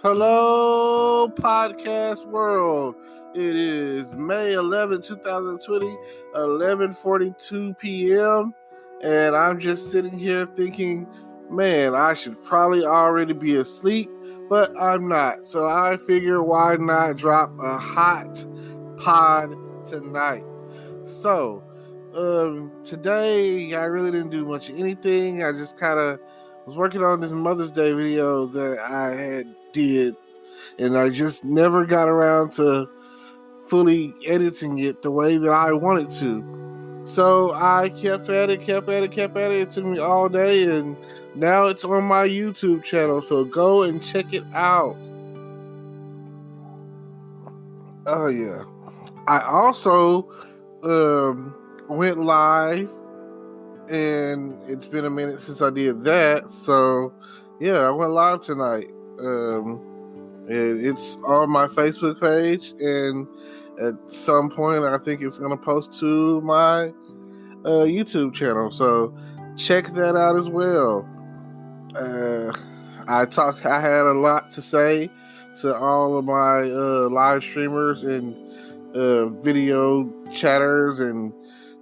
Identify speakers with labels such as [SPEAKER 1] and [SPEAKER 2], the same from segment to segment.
[SPEAKER 1] Hello, podcast world. It is May 11, 2020, 11:42 p.m. And I'm just sitting here thinking, man, I should probably already be asleep, but I'm not. So I figure why not drop a hot pod tonight. So, today I really didn't do much of anything. I just kind of was working on this Mother's Day video that I had did, and I just never got around to fully editing it the way that I wanted to. So I kept at it. It took me all day, and now it's on my YouTube channel. So go and check it out. Oh yeah. I also went live, and it's been a minute since I did that. So yeah, I went live tonight. It's on my Facebook page, and at some point I think it's going to post to my YouTube channel. So check that out as well. I had a lot to say to all of my live streamers and video chatters and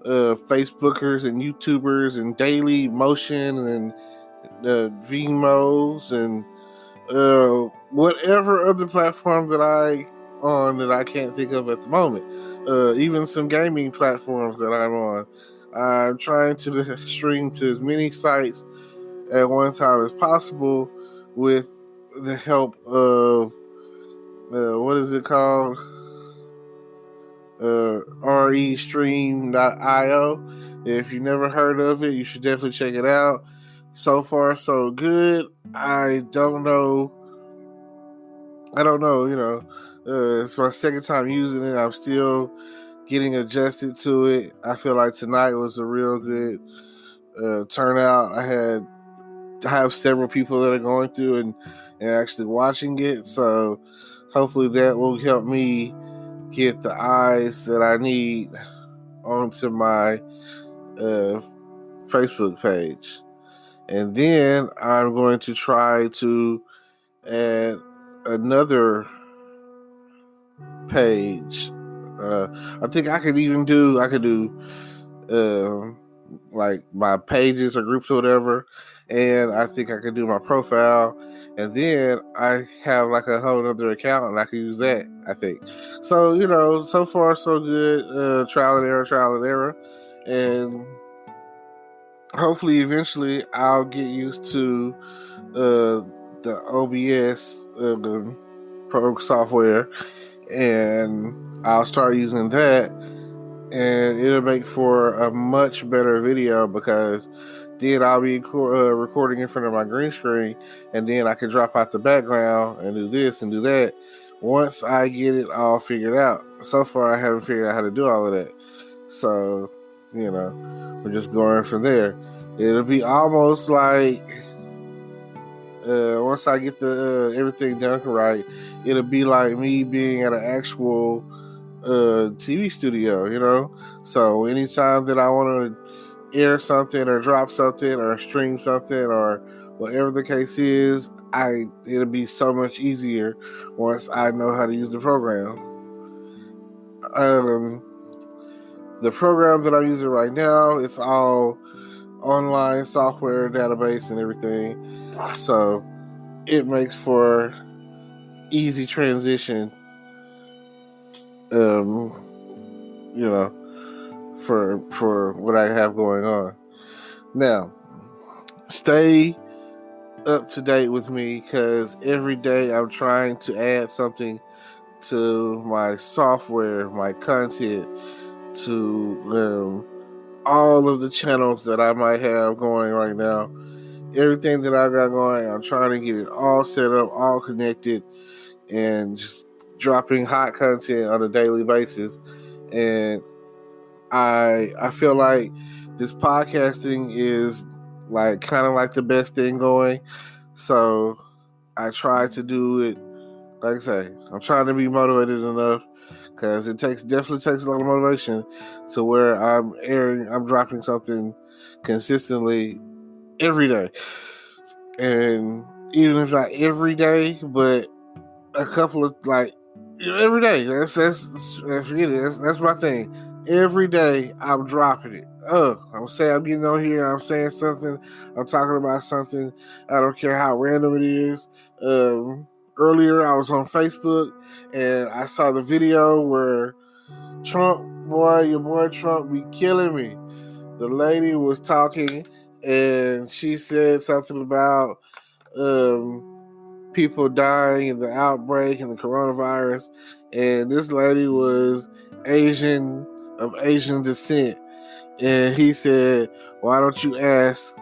[SPEAKER 1] Facebookers and YouTubers and Daily Motion and Vimos and whatever other platform that I can't think of at the moment. Even some gaming platforms that I'm on. I'm trying to stream to as many sites at one time as possible with the help of what is it called? restream.io. If you've never heard of it, you should definitely check it out. So far, so good. I don't know, it's my second time using it. I'm still getting adjusted to it. I feel like tonight was a real good turnout. I have several people that are going through and actually watching it. So hopefully that will help me get the eyes that I need onto my Facebook page. And then I'm going to try to add another page. I think I could do like my pages or groups or whatever, and I think I could do my profile, and then I have like a whole other account and I can use that, I think. So, so far so good. Trial and error, and hopefully eventually I'll get used to the OBS pro software, and I'll start using that, and it'll make for a much better video, because then I'll be recording in front of my green screen, and then I can drop out the background and do this and do that once I get it all figured out. So far I haven't figured out how to do all of that, so we're just going from there. It'll be almost like once I get the everything done right, it'll be like me being at an actual TV studio, So anytime that I want to air something or drop something or stream something or whatever the case is, it'll be so much easier once I know how to use the program. The program that I'm using right now, it's all online software database and everything, so it makes for easy transition, for what I have going on. Now, stay up to date with me, because every day I'm trying to add something to my software, my content, to all of the channels that I might have going right now. Everything that I got going, I'm trying to get it all set up, all connected, and just dropping hot content on a daily basis. And I feel like this podcasting is like kind of like the best thing going. So I try to do it. Like I say, I'm trying to be motivated enough, because it definitely takes a lot of motivation to where I'm dropping something consistently every day. And even if not every day, but a couple of like every day. That's forget it. That's my thing. Every day I'm dropping it. I'm saying I'm getting on here. I'm saying something. I'm talking about something. I don't care how random it is. Earlier I was on Facebook and I saw the video where Trump, boy, your boy Trump be killing me. The lady was talking and she said something about people dying in the outbreak and the coronavirus, and this lady was of Asian descent, and he said, "Why don't you ask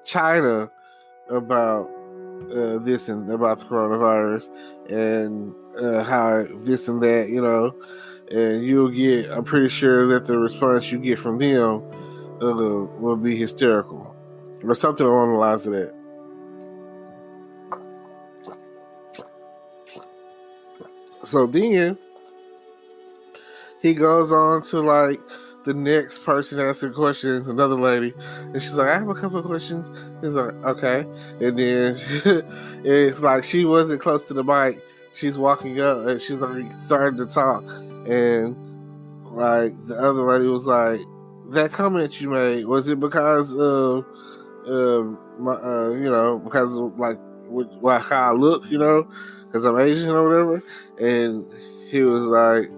[SPEAKER 1] China about this and about the coronavirus and how this and that, and you'll get. I'm pretty sure that the response you get from them will be hysterical, or something along the lines of that." So then he goes on to like the next person asking questions, another lady, and she's like, "I have a couple of questions." He's like, "Okay," and then it's like she wasn't close to the mic. She's walking up and she's already starting to talk, and like the other lady was like, "That comment you made, was it because of because of like how I look, because I'm Asian or whatever?" And he was like,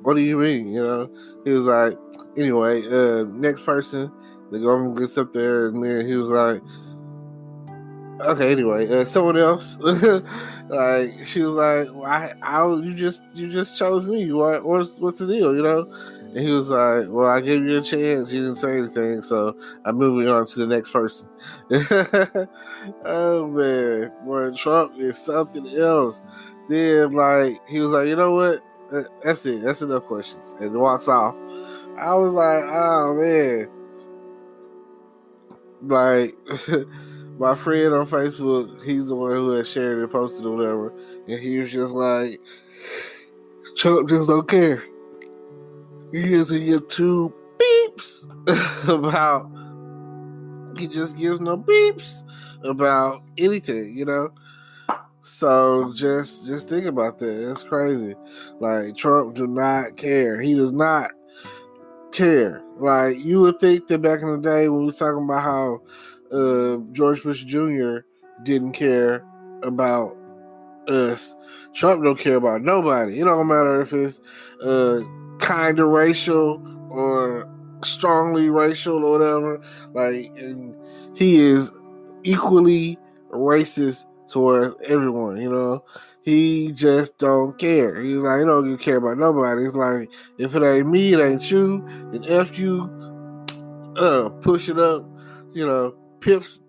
[SPEAKER 1] "What do you mean?" He was like, "Anyway, next person." The government gets up there, and then he was like, "Okay, anyway, someone else." Like she was like, well, you just chose me. What's the deal?" And he was like, "Well, I gave you a chance. You didn't say anything, so I'm moving on to the next person." Oh man, boy, Trump is something else. Then like he was like, "You know what? That's it. That's enough questions," and walks off. I was like, "Oh man!" Like my friend on Facebook, he's the one who had shared it, posted or whatever, and he was just like, "Trump just don't care. He doesn't give two beeps about. He just gives no beeps about anything, So just think about that. It's crazy. Like Trump do not care. He does not care. Like you would think that back in the day when we was talking about how George Bush Jr. didn't care about us, Trump don't care about nobody. It don't matter if it's kind of racial or strongly racial or whatever. Like, and he is equally racist toward everyone. He just don't care. He's like, he don't care about nobody. He's like, if it ain't me, it ain't you. And F you, push it up. Pips,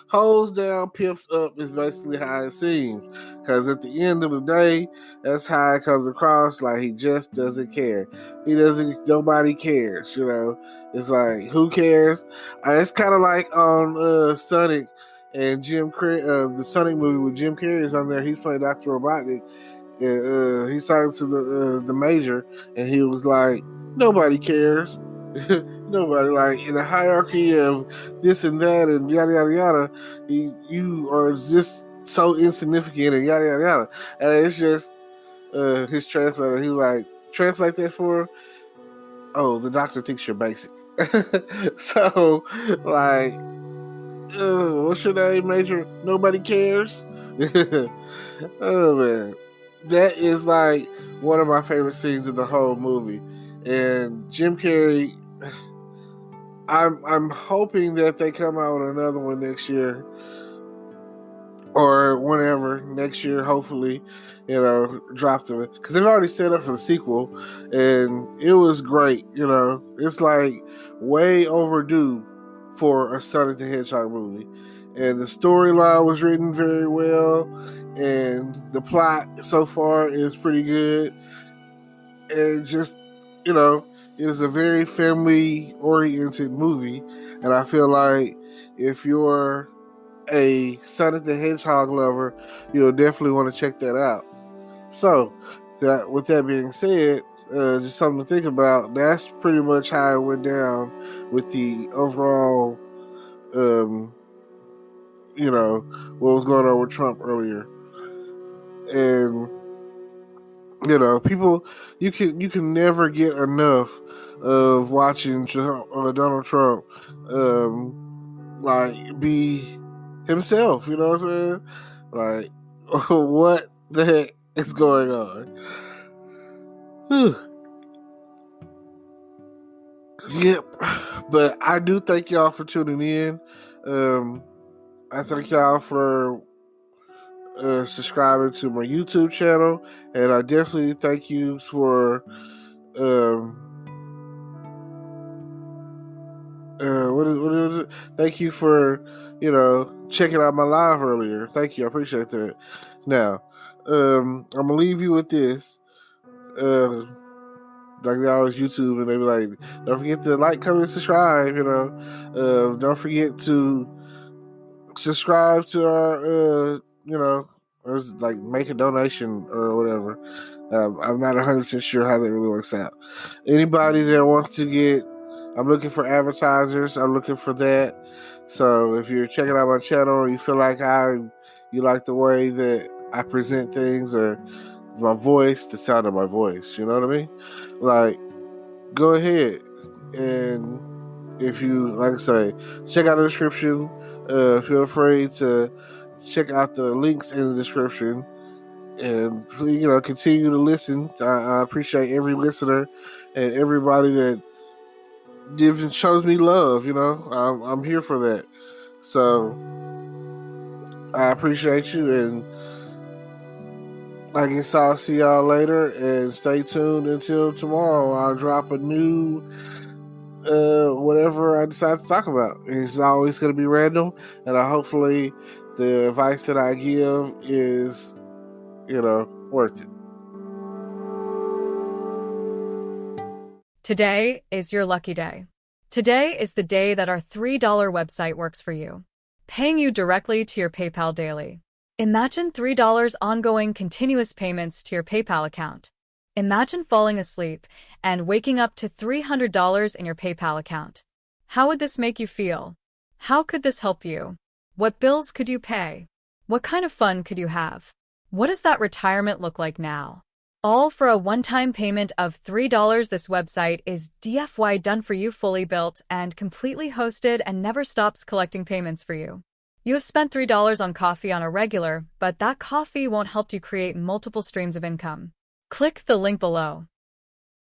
[SPEAKER 1] hoes down, pips up is basically how it seems. Because at the end of the day, that's how it comes across. Like he just doesn't care. Nobody cares. It's like, who cares? It's kind of like on Sonic and Jim Carrey, the Sonic movie with Jim Carrey is on there. He's playing Dr. Robotnik. And he's talking to the major, and he was like, "Nobody cares." Nobody, like in the hierarchy of this and that and yada yada yada, you are just so insignificant and yada yada yada. And it's just his translator. He was like, "Translate that for." "Oh, the doctor thinks you're basic." So, like, what's your name, Major? Nobody cares. Oh man, that is like one of my favorite scenes in the whole movie. And Jim Carrey, I'm hoping that they come out with another one next year or whenever next year. Hopefully, drop them because they've already set up for the sequel, and it was great. It's like way overdue for a Sonic the Hedgehog movie, and the storyline was written very well, and the plot so far is pretty good, and just it is a very family oriented movie, and I feel like if you're a Sonic the Hedgehog lover, you'll definitely want to check that out. So, with that being said, just something to think about. That's pretty much how it went down with the overall, what was going on with Trump earlier. And people, you can never get enough of watching Donald Trump, like be himself. You know what I'm saying? Like, what the heck is going on? Yep. But I do thank y'all for tuning in. I thank y'all for subscribing to my YouTube channel, and I definitely thank you for what is it? Thank you for checking out my live earlier. Thank you, I appreciate that. Now, I'm gonna leave you with this. Like they always YouTube, and they be like, "Don't forget to like, comment, subscribe." Don't forget to subscribe to our or like make a donation or whatever. I'm not 100% sure how that really works out. Anybody that wants to I'm looking for advertisers. I'm looking for that. So if you're checking out my channel and you feel like you like the way that I present things, or my voice, the sound of my voice, you know what I mean? Like, go ahead, and if you, like I say, check out the description. Feel free to check out the links in the description, and please, continue to listen. I appreciate every listener and everybody that gives and shows me love. I'm here for that. So I appreciate you, and I guess I'll see y'all later. And stay tuned until tomorrow. I'll drop a new whatever I decide to talk about. It's always going to be random, and hopefully the advice that I give is, worth it.
[SPEAKER 2] Today is your lucky day. Today is the day that our $3 website works for you, paying you directly to your PayPal daily. Imagine $3 ongoing continuous payments to your PayPal account. Imagine falling asleep and waking up to $300 in your PayPal account. How would this make you feel? How could this help you? What bills could you pay? What kind of fun could you have? What does that retirement look like now? All for a one-time payment of $3. This website is DFY done for you, fully built and completely hosted, and never stops collecting payments for you. You have spent $3 on coffee on a regular, but that coffee won't help you create multiple streams of income. Click the link below.